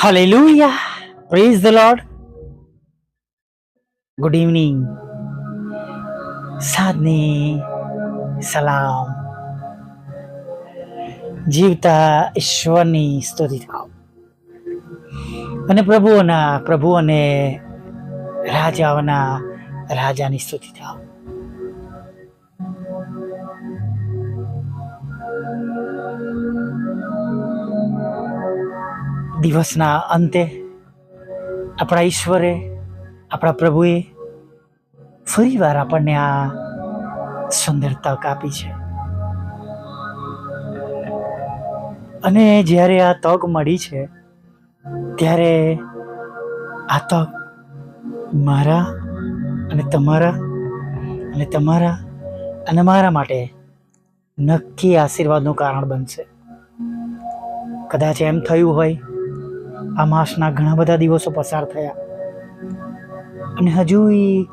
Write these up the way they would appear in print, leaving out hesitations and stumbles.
Hallelujah. Praise the Lord. Good evening. સાધની સલામ. જીવતા ઈશ્વરની સ્તુતિ થાવ અને પ્રભુઓના પ્રભુ અને રાજાઓના રાજાની સ્તુતિ થાવ. દિવસના અંતે આપણા ઈશ્વરે, આપણા પ્રભુએ ફરી વાર આપણને આ સુંદર તક આપી છે. અને જ્યારે આ તક મળી છે ત્યારે આ તક મારા અને તમારા અને તમારા અને મારા માટે નક્કી આશીર્વાદનું કારણ બનશે. કદાચ એમ થયું હોય આ માસના ઘણા બધા દિવસો પસાર થયા અને હજુ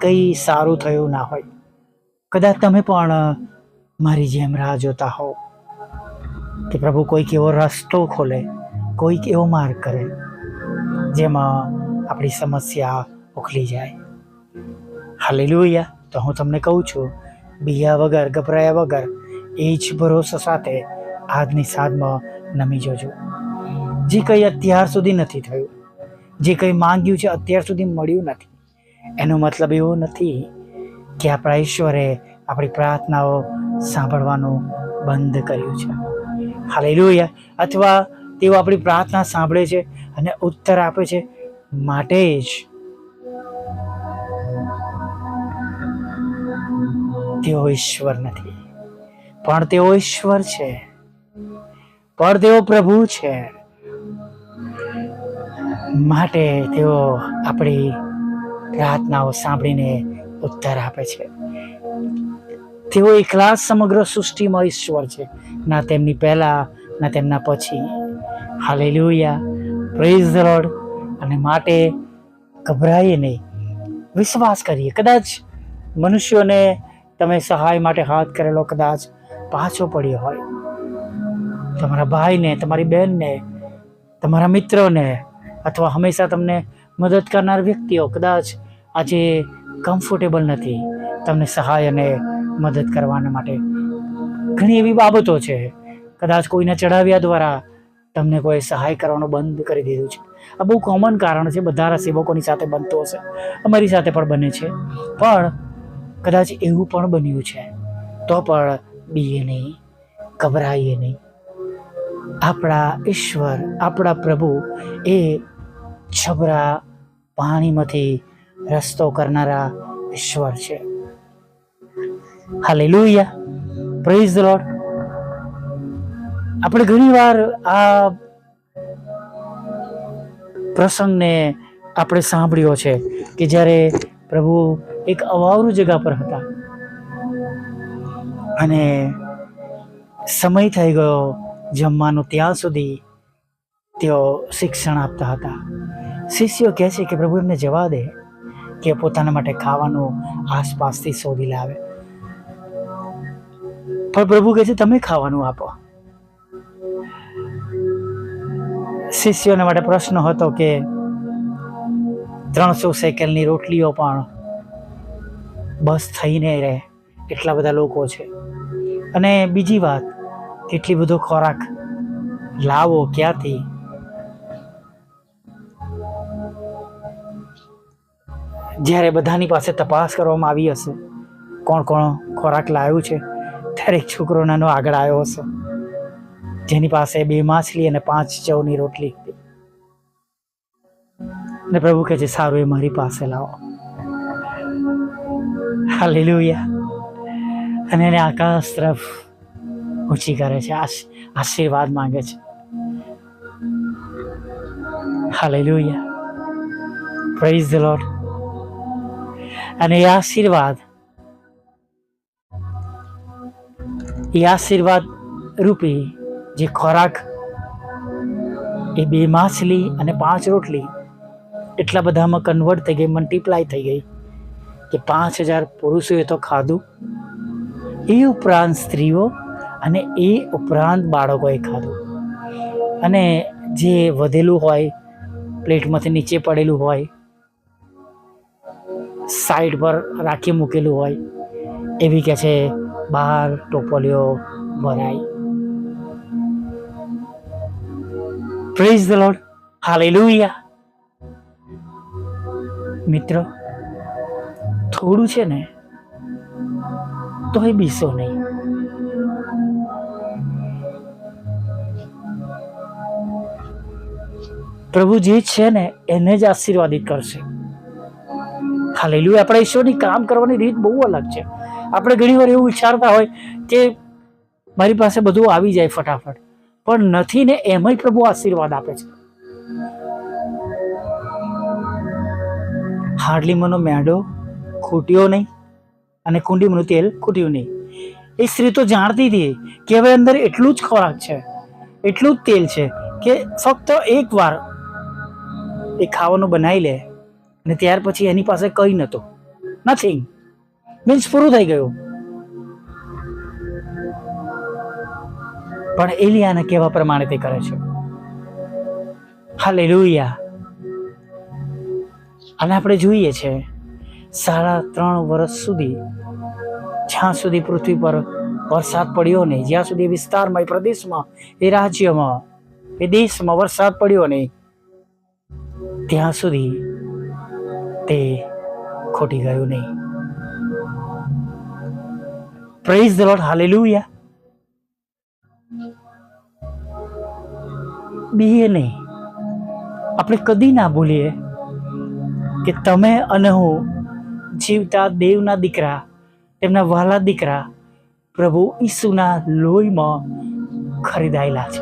કંઈ સારું થયું ના હોય. કદાચ તમે પણ મારી જેમ રાહ જોતા હો કે પ્રભુ કોઈક એવો રસ્તો ખોલે, કોઈક એવો માર્ગ કરે જેમાં આપણી સમસ્યા ઉખલી જાય. હાલેલુયા. તો હું તમને કહું છું, બીયા વગર, ગભરાયા વગર એ જ ભરોસા સાથે આજની સાધમાં નમી જોજો. જે કંઈ અત્યાર સુધી નથી થયું, જે કંઈ માંગ્યું છે અત્યાર સુધી મળ્યું નથી, એનો મતલબ એવો નથી કે આપણા ઈશ્વરે આપણી પ્રાર્થનાઓ સાંભળવાનું બંધ કર્યું છે. હાલેલુયા. અથવા તેઓ આપણી પ્રાર્થના સાંભળે છે અને ઉત્તર આપે છે માટે જ તેઓ ઈશ્વર નથી, પણ તેઓ ઈશ્વર છે, પણ તેઓ પ્રભુ છે. માટે તેઓ આપણી પ્રાર્થનાઓ સાંભળીને ઉત્તર આપે છે. તેઓ એકલા સમગ્ર સૃષ્ટિમાં ઈશ્વર છે, ના તેમની પહેલા ના તેમના પછી. હાલેલુયા. Praise the lord. અને માટે ગભરાઈએ નહીં, વિશ્વાસ કરીએ. કદાચ મનુષ્યોને તમે સહાય માટે હાથ કરેલો કદાચ પાછો પડ્યો હોય, તમારા ભાઈને, તમારી બહેનને, તમારા મિત્રોને અથવા હંમેશા તમને મદદ કરનાર વ્યક્તિઓ કદાચ આજે કમ્ફર્ટેબલ નથી તમને સહાય અને મદદ કરવાના માટે. ઘણી એવી બાબતો છે, કદાચ કોઈને ચડાવ્યા દ્વારા તમને કોઈ સહાય કરવાનું બંધ કરી દીધું છે. આ બહુ કોમન કારણ છે, બધા સેવકોની સાથે બનતો હશે, અમારી સાથે પણ બને છે. પણ કદાચ એવું પણ બન્યું છે તો પણ બીએ નહીં, ગભરાઈએ નહીં. આપણા ઈશ્વર, આપણા પ્રભુ એ છબરા પાણીમાંથી રસ્તો કરનારા ઈશ્વર છે. હાલેલુયા. Praise the lord. આપણે ઘણીવાર આ પ્રસંગને આપણે સાંભળ્યો છે કે જ્યારે પ્રભુ એક અવાવરૂ જગ્યા પર હતા અને સમય થઈ ગયો જમવાનું, ત્યાં સુધી તેઓ શિક્ષણ આપતા હતા. શિષ્યો કહે છે કે પ્રભુ એમને જવા દે કે પોતાના માટે ખાવાનું આસપાસથી શોધી લાવે. પણ પ્રભુ કહે છે તમે ખાવાનું આપો. શિષ્યોના માટે પ્રશ્ન હતો કે 300 શેકેલની રોટલીઓ પણ બસ થઈને રહે, એટલા બધા લોકો છે. અને બીજી વાત, કેટલી બધો ખોરાક લાવો ક્યાંથી? જ્યારે બધાની પાસે તપાસ કરવામાં આવી હશે કોણ કોણ ખોરાક લાવ્યું છે, ત્યારે એક છોકરો નાનો આગળ આવ્યો હશે જેની પાસે 2 માછલી અને 5 જવની રોટલી હતી. ને પ્રભુ કહે છે સારું, એ મારી પાસે લાવો. હાલેલુયા. અને એને આકાશ તરફ ઊંચી કરે છે, આશીર્વાદ માંગે છે. હાલેલુયા. Praise the lord. અને એ આશીર્વાદ રૂપી જે ખોરાક, એ 2 માછલી અને 5 રોટલી એટલા બધામાં કન્વર્ટ થઈ ગઈ, મલ્ટીપ્લાય થઈ ગઈ કે 5000 પુરુષોએ તો ખાધું, એ ઉપરાંત સ્ત્રીઓ અને એ ઉપરાંત બાળકોએ ખાધું. અને જે વધેલું હોય પ્લેટમાંથી નીચે પડેલું હોય, સાઈડ પર રાખી મૂકેલું હોય, એવી કે છે બહાર ટોપલીઓ ભરાય. Praise the lord, hallelujah. મિત્રો, થોડું છે ને તોય બીસો નહીં. પ્રભુ જે છે ને એને જ આશીર્વાદિત કરશે. હાલેલુયા. આપણા ઈશ્વરની કામ કરવાની રીત બહુ અલગ છે. આપણે ઘણી વાર એવું વિચારતા હોય કે મારી પાસે બધું આવી જાય ફટાફટ, પણ નથી ને એમાંય પ્રભુ આશીર્વાદ આપે છે. હાડલીમાંનો મેંડો ખૂટ્યો નહીં અને કુંડીમાંનું તેલ ખૂટ્યું નહીં. એ સ્ત્રી તો જાણતી હતી કે હવે અંદર એટલું જ ખોરાક છે, એટલું જ તેલ છે કે ફક્ત એક વાર એ ખાવાનું બનાવી લે અને ત્યાર પછી એની પાસે કંઈ નહોતું. નથિંગ મીન્સ પૂરું થઈ ગયું. પણ એલિયાના કહેવા પ્રમાણે તે કરે છે. હાલેલુયા. અને આપણે જોઈએ છે 3.5 વર્ષ સુધી જ્યાં સુધી પૃથ્વી પર વરસાદ પડ્યો નહીં, જ્યાં સુધી વિસ્તારમાં, એ પ્રદેશમાં, એ રાજ્યમાં, એ દેશમાં વરસાદ પડ્યો નહીં, ત્યાં સુધી તે ખોટી ગયું નહીં. Praise the lord, hallelujah. BA નહીં. આપણે કદી ના ભૂલીએ કે તમે અને હું જીવતા દેવના દીકરા, તેમના વહાલા દીકરા પ્રભુ ઈસુના લોહીમાં ખરીદાયેલા છે.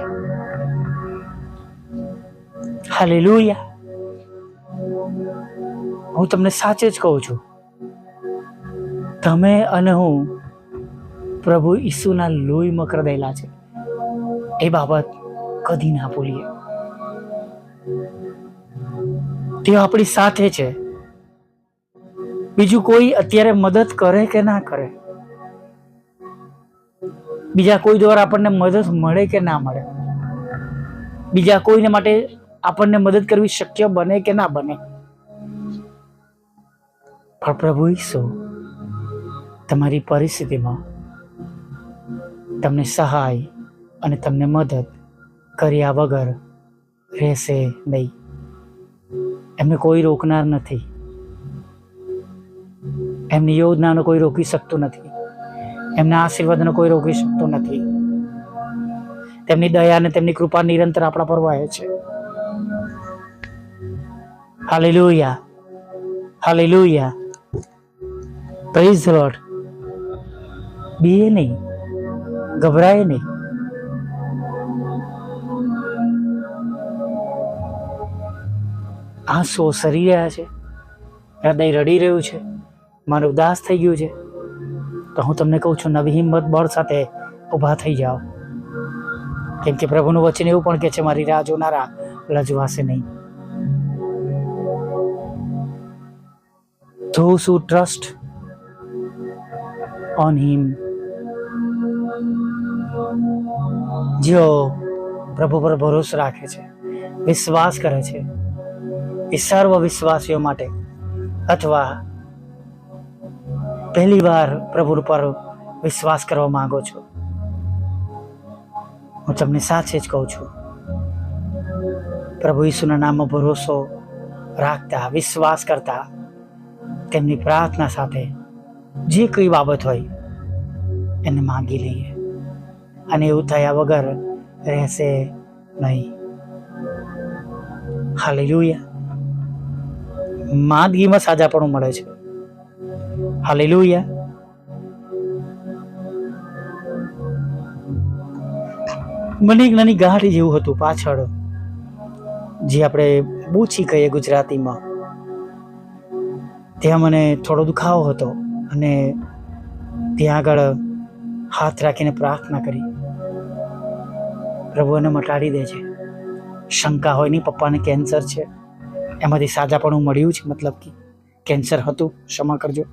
હાલેલુયા. હું તમને સાચે જ કહું છું, તમે અને હું પ્રભુ ઈસુના લોહીમાં ખરીદાયેલા છે. એ બાબત કદી ના ભૂલીએ. તે આપણી સાથે છે. બીજું કોઈ અત્યારે મદદ કરે કે ના કરે, બીજા કોઈ દ્વારા આપણને મદદ મળે કે ના મળે, બીજા કોઈને માટે આપણને મદદ કરવી શક્ય બને કે ના બને, પણ પ્રભુ ઈસુ તમારી પરિસ્થિતિમાં તમને સહાય અને તમને મદદ કર્યા વગર રહેશે નહીં. એમને કોઈ રોકનાર નથી. એમની યોજનાનો કોઈ રોકી શકતું નથી. એમના આશીર્વાદનો કોઈ રોકી શકતું નથી. તેમની દયા અને તેમની કૃપા નિરંતર આપણા પર વહે છે. Hallelujah, hallelujah. Praise the lord. BA નહીં, ગભરાય નહીં. આંસુઓ સરી રહ્યા છે, હૃદય રડી રહ્યું છે, મારું ઉદાસ થઈ ગયું છે, તો હું તમને કહું છું, નવી હિંમત બળ સાથે ઊભા થઈ જાઓ. કેમ કે પ્રભુનું વચન એવું પણ કહે છે, મારી રાહ જોનારા લજવાશે નહીં. Those who trust on him, જેઓ પ્રભુ પર ભરોસો રાખે છે, વિશ્વાસ કરે છે, એ સર્વ વિશ્વાસીઓ માટે અથવા પહેલી વાર પ્રભુ પર વિશ્વાસ કરવા માંગો છો, હું તમને સાચે જ કહું છું, પ્રભુ ઈસુના નામમાં ભરોસો રાખતા, વિશ્વાસ કરતા, તેમની પ્રાર્થના સાથે જે કઈ બાબત હોય એને માંગી લઈએ અને એવું થયા વગર રહેશે નહીં. હાલેલુયા. માંદગીમાં સાજાપણું મળે છે. હાલેલુયા. મને એક નાની ગાંઠ જેવું હતું પાછળ, જે આપણે બૂચી કહીએ ગુજરાતીમાં. ત્યાં મને થોડો દુખાવો હતો અને ત્યાં આગળ હાથ રાખીને પ્રાર્થના કરી, પ્રભુ એને મટાડી દે છે. શંકા હોય નહીં, પપ્પાને કેન્સર છે, એમાંથી સાજાપણું મળ્યું છે, મતલબ કે કેન્સર હતું, ક્ષમા કરજો,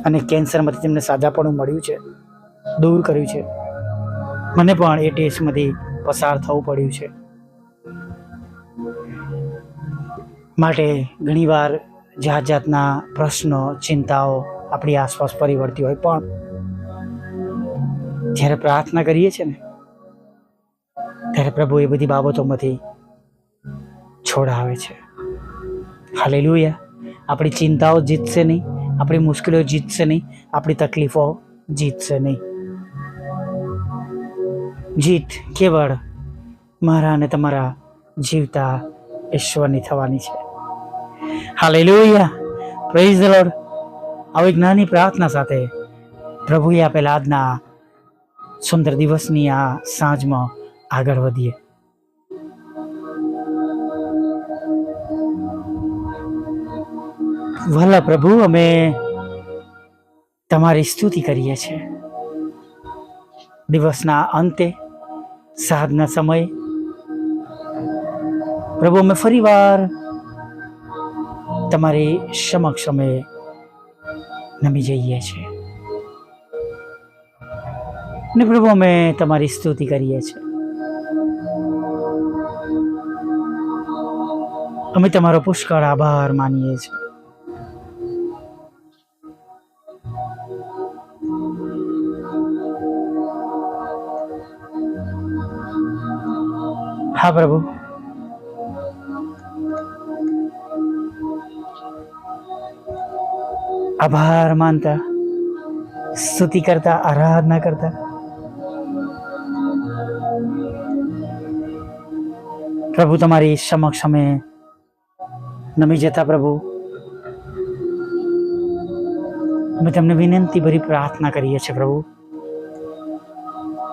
અને કેન્સરમાંથી તેમને સાજાપણું મળ્યું છે, દૂર કર્યું છે. મને પણ એ ટેસ્ટમાંથી પસાર થવું પડ્યું છે. માટે ઘણીવાર જાત જાતના પ્રશ્નો, ચિંતાઓ આપણી આસપાસ પરિવર્તી હોય, પણ જ્યારે પ્રાર્થના કરીએ છીએ ને ત્યારે પ્રભુ એ બધી બાબતોમાંથી છોડાવે છે. હાલેલુયા. આપણી ચિંતાઓ જીતશે નહીં, આપણી મુશ્કેલીઓ જીતશે નહીં, આપણી તકલીફો જીતશે નહીં. જીત કેવળ મારા અને તમારા જીવતા ઈશ્વરની થવાની છે. હાલેલુયા. Praise the lord. આવી એક નાની પ્રાર્થના સાથે પ્રભુએ આપેલા આજના સુંદર દિવસની આ સાંજમાં આગળ વધીએ. ભલા પ્રભુ, અમે તમારી સ્તુતિ કરીએ છીએ. દિવસના અંતે, સાંજના સમયે પ્રભુ અમે ફરીવાર તમારી સમક્ષ અમે નમી જઈએ છીએ અને પ્રભુ અમે તમારી સ્તુતિ કરીએ છીએ. અમે તમારો પુષ્કળ આભાર માનીએ છીએ. હા પ્રભુ, આભાર માનતા, સ્તુતિ કરતા, આરાધના કરતા પ્રભુ તમારી સમક્ષ અમે નમી જતા પ્રભુ અમે તમને વિનંતી ભરી પ્રાર્થના કરીએ છીએ પ્રભુ,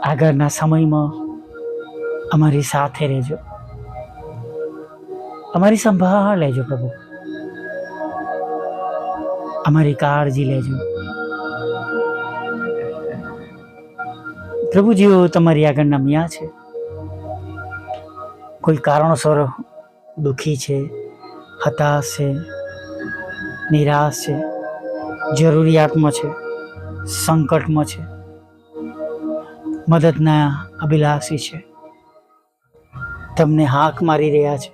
આગળના સમયમાં અમારી સાથે રહેજો, અમારી સંભાળ લેજો પ્રભુ, અમારી કાળજી લેજો પ્રભુ. જેઓ તમારી આગળ નમ્યા છે, કોઈ કારણોસર દુઃખી છે, હતાશ છે, નિરાશ છે, જરૂરિયાતમાં છે, સંકટમાં છે, મદદના અભિલાષી છે, તમને હાક મારી રહ્યા છે,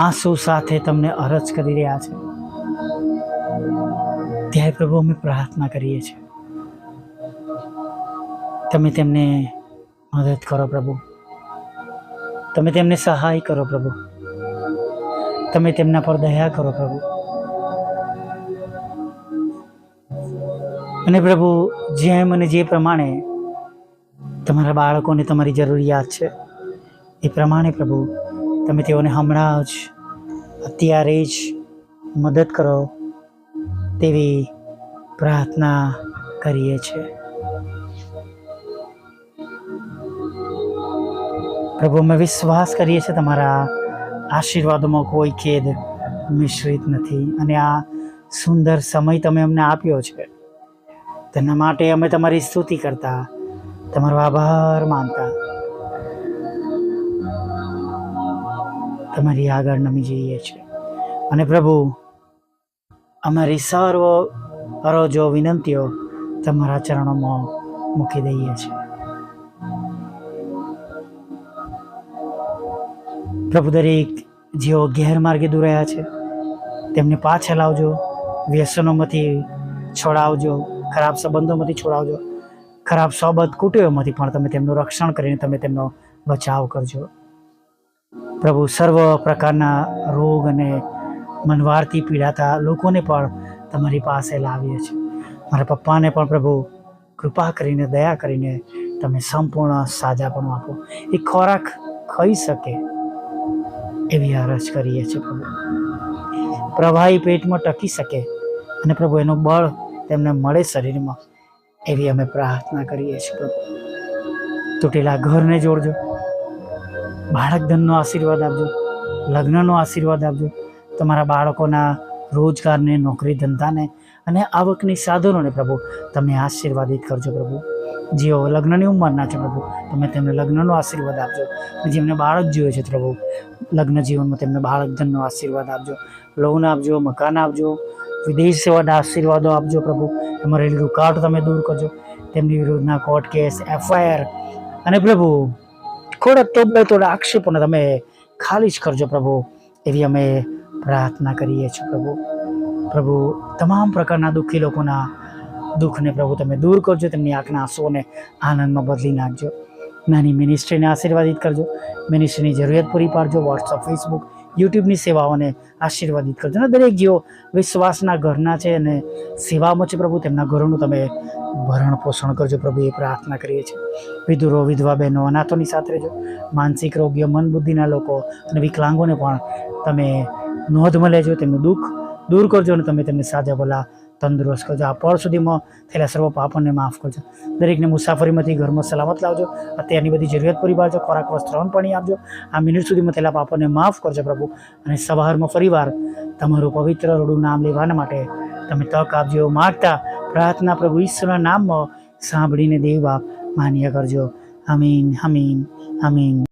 આંસુ સાથે તમને અરજ કરી રહ્યા છે, ત્યારે પ્રભુ અમે પ્રાર્થના કરીએ છીએ તમે તેમને મદદ કરો પ્રભુ, તમે તેમને સહાય કરો પ્રભુ, તમે તેમના પર દયા કરો પ્રભુ. અને પ્રભુ, જેમ અને જે પ્રમાણે તમારા બાળકોને તમારી જરૂરિયાત છે એ પ્રમાણે પ્રભુ તમે તેઓને હમણાં જ, અત્યારે જ મદદ કરો તેવી પ્રાર્થના કરીએ છીએ પ્રભુ. અમે વિશ્વાસ કરીએ છીએ તમારા આશીર્વાદોમાં કોઈ ખેદ મિશ્રિત નથી, અને આ સુંદર સમય તમે અમને આપ્યો છે તેના માટે અમે તમારી સ્તુતિ કરતા, તમારો આભાર માનતા તમારી આગળ નમી જઈએ છીએ. અને પ્રભુ, અમારી સર્વ અરજો, વિનંતીઓ તમારા ચરણોમાં મૂકી દઈએ છીએ પ્રભુ. દરેક જેઓ ગેરમાર્ગે દોરાયા છે તેમને પાછા લાવજો, વ્યસનોમાંથી છોડાવજો, ખરાબ સંબંધોમાંથી છોડાવજો, ખરાબ સોબત કુટુંબોમાંથી પણ તમે તેમનું રક્ષણ કરીને તમે તેમનો બચાવ કરજો પ્રભુ. સર્વ પ્રકારના રોગ અને મનવારથી પીડાતા લોકોને પણ તમારી પાસે લાવીએ છીએ. મારા પપ્પાને પણ પ્રભુ કૃપા કરીને, દયા કરીને તમે સંપૂર્ણ સાજાપણું આપો, એ ખોરાક ખાઈ શકે એવી અરજ કરીએ છીએ પ્રભુ. પ્રવાહી પેટમાં ટકી શકે અને પ્રભુ એનું બળ તેમને મળે શરીરમાં, એવી અમે પ્રાર્થના કરીએ છીએ પ્રભુ. તૂટેલા ઘરને જોડજો, બાળક ધનનો આશીર્વાદ આપજો, લગ્નનો આશીર્વાદ આપજો, તમારા બાળકોના રોજગારને, નોકરી ધંધાને અને આવકની સાધનોને પ્રભુ તમે આશીર્વાદિત કરજો પ્રભુ. જેઓ લગ્નની ઉંમરના છે પ્રભુ તમે તેમને લગ્નનો આશીર્વાદ આપજો, જેમને બાળક જોઈએ છે પ્રભુ લગ્ન જીવનમાં તેમને બાળક ધનનો આશીર્વાદ આપજો, લોન આપજો, મકાન આપજો, વિદેશ સેવાના આશીર્વાદો આપજો પ્રભુ. એમાં રહેલી રૂકાવટ તમે દૂર કરજો, તેમની વિરુદ્ધના કોર્ટ કેસ, FIR અને પ્રભુ થોડા આક્ષેપોને તમે ખાલી જ કરજો પ્રભુ, એવી અમે પ્રાર્થના કરીએ છીએ પ્રભુ. પ્રભુ, તમામ પ્રકારના દુઃખી લોકોના દુઃખને પ્રભુ તમે દૂર કરજો, તેમની આંખના આંસુઓને આનંદમાં બદલી નાખજો. નાની મિનિસ્ટ્રીને આશીર્વાદિત કરજો, મિનિસ્ટ્રીની જરૂરિયાત પૂરી પાડજો. વોટ્સઅપ, ફેસબુક, યુટ્યુબની સેવાઓને આશીર્વાદિત કરજો. અને દરેક જેઓ વિશ્વાસના ઘરના છે અને સેવામાં છે પ્રભુ, તેમના ઘરોનું તમે ભરણ પોષણ કરજો પ્રભુ, એ પ્રાર્થના કરીએ છીએ. વિધુરો, વિધવા બહેનો, અનાથોની સાથે રહેજો. માનસિક રોગ્ય, મન બુદ્ધિના લોકો અને વિકલાંગોને પણ તમે નોંધમાં લેજો, તેમનું દુઃખ દૂર કરજો અને તમે તેમને સાજા ભલા તંદુરસ્ત કરજો. આ પળ સુધીમાં થયેલા સર્વ પાપોને માફ કરજો. દરેકને મુસાફરીમાંથી ઘરમાં સલામત લાવજો. અત્યારની બધી જરૂરિયાત પૂરી પાડજો. ખોરાક, વસ્ત્ર, અન્ન, પાણી આપજો. આ મિનિટ સુધીમાં થયેલા પાપોને માફ કરજો પ્રભુ, અને સવારમાં ફરીવાર તમારું પવિત્ર રડું નામ લેવાના માટે તમે તક આપજો. એવું માગતા પ્રાર્થના પ્રભુ ઈશ્વરના નામમાં સાંભળીને દેવ બાપ માન્ય કરજો. આમીન, આમીન, આમીન.